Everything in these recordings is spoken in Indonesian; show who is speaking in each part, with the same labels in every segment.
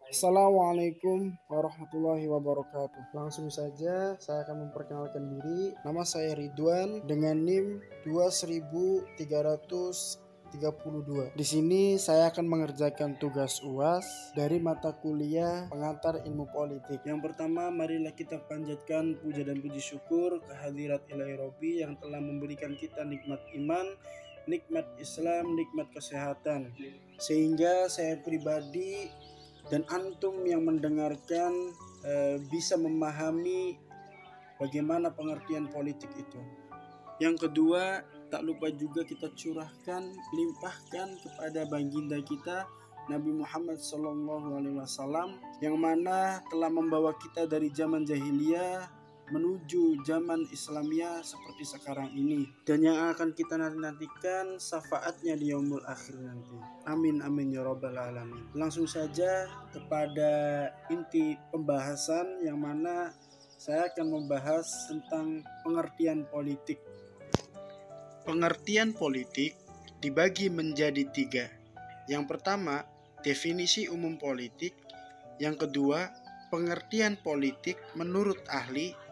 Speaker 1: Assalamualaikum warahmatullahi wabarakatuh. Langsung saja saya akan memperkenalkan diri. Nama saya Ridwan dengan NIM 21332. Di sini saya akan mengerjakan tugas UAS dari mata kuliah pengantar ilmu politik. Yang pertama, marilah kita panjatkan puja dan puji syukur kehadirat Ilahi Robbi yang telah memberikan kita nikmat iman, nikmat Islam, nikmat kesehatan, sehingga saya pribadi dan antum yang mendengarkan bisa memahami bagaimana pengertian politik itu. Yang kedua, tak lupa juga kita curahkan, limpahkan kepada baginda kita Nabi Muhammad SAW, yang mana telah membawa kita dari zaman jahiliyah menuju zaman Islamiyah seperti sekarang ini, dan yang akan kita nantikan syafaatnya di yaumul akhir nanti. Amin amin ya rabbal alamin. Langsung saja kepada inti pembahasan, yang mana saya akan membahas tentang pengertian politik. Pengertian politik dibagi menjadi 3. Yang pertama, definisi umum politik. Yang kedua, pengertian politik menurut ahli.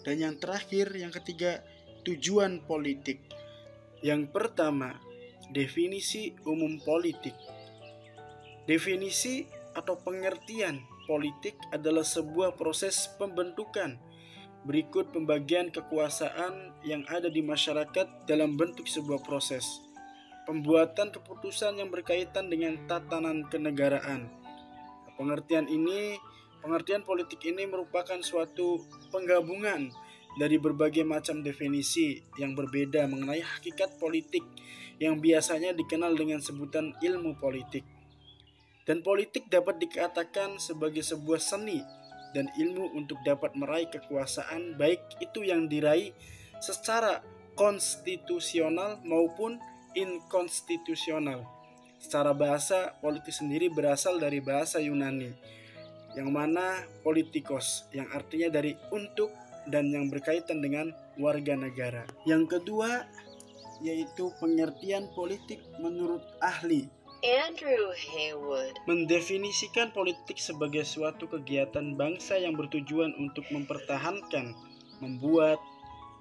Speaker 1: Dan yang terakhir, yang ketiga, tujuan politik. Yang pertama, definisi umum politik. Definisi atau pengertian politik adalah sebuah proses pembentukan berikut pembagian kekuasaan yang ada di masyarakat dalam bentuk sebuah proses pembuatan keputusan yang berkaitan dengan tatanan kenegaraan. Pengertian politik ini merupakan suatu penggabungan dari berbagai macam definisi yang berbeda mengenai hakikat politik yang biasanya dikenal dengan sebutan ilmu politik. Dan politik dapat dikatakan sebagai sebuah seni dan ilmu untuk dapat meraih kekuasaan, baik itu yang diraih secara konstitusional maupun inkonstitusional. Secara bahasa, politik sendiri berasal dari bahasa Yunani, yang mana politikos, yang artinya dari untuk dan yang berkaitan dengan warga negara. Yang kedua, yaitu pengertian politik menurut ahli.
Speaker 2: Andrew Haywood
Speaker 1: mendefinisikan politik sebagai suatu kegiatan bangsa yang bertujuan untuk mempertahankan, membuat,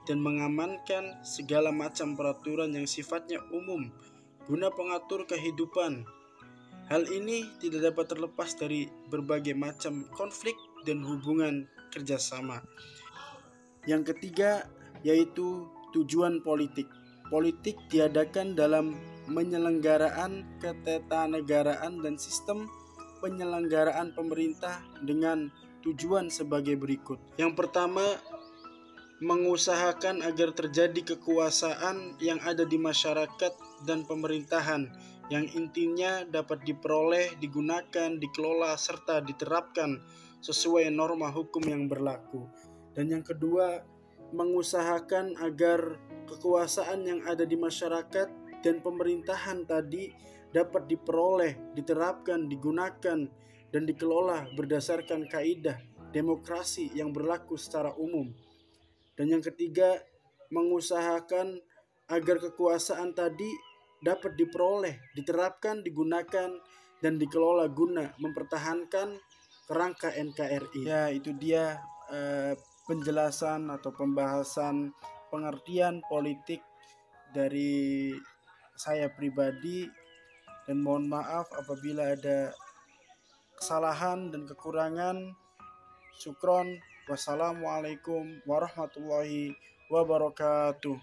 Speaker 1: dan mengamankan segala macam peraturan yang sifatnya umum guna pengatur kehidupan. Hal ini tidak dapat terlepas dari berbagai macam konflik dan hubungan kerjasama. Yang ketiga, yaitu tujuan politik. Politik diadakan dalam penyelenggaraan ketatanegaraan dan sistem penyelenggaraan pemerintah dengan tujuan sebagai berikut. Yang pertama, mengusahakan agar terjadi kekuasaan yang ada di masyarakat dan pemerintahan yang intinya dapat diperoleh, digunakan, dikelola, serta diterapkan sesuai norma hukum yang berlaku. Dan yang kedua, mengusahakan agar kekuasaan yang ada di masyarakat dan pemerintahan tadi dapat diperoleh, diterapkan, digunakan, dan dikelola berdasarkan kaidah demokrasi yang berlaku secara umum. Dan yang ketiga, mengusahakan agar kekuasaan tadi dapat diperoleh, diterapkan, digunakan, dan dikelola guna mempertahankan kerangka NKRI. Ya, itu dia penjelasan atau pembahasan pengertian politik dari saya pribadi, dan mohon maaf apabila ada kesalahan dan kekurangan. Syukron. Wassalamualaikum warahmatullahi wabarakatuh.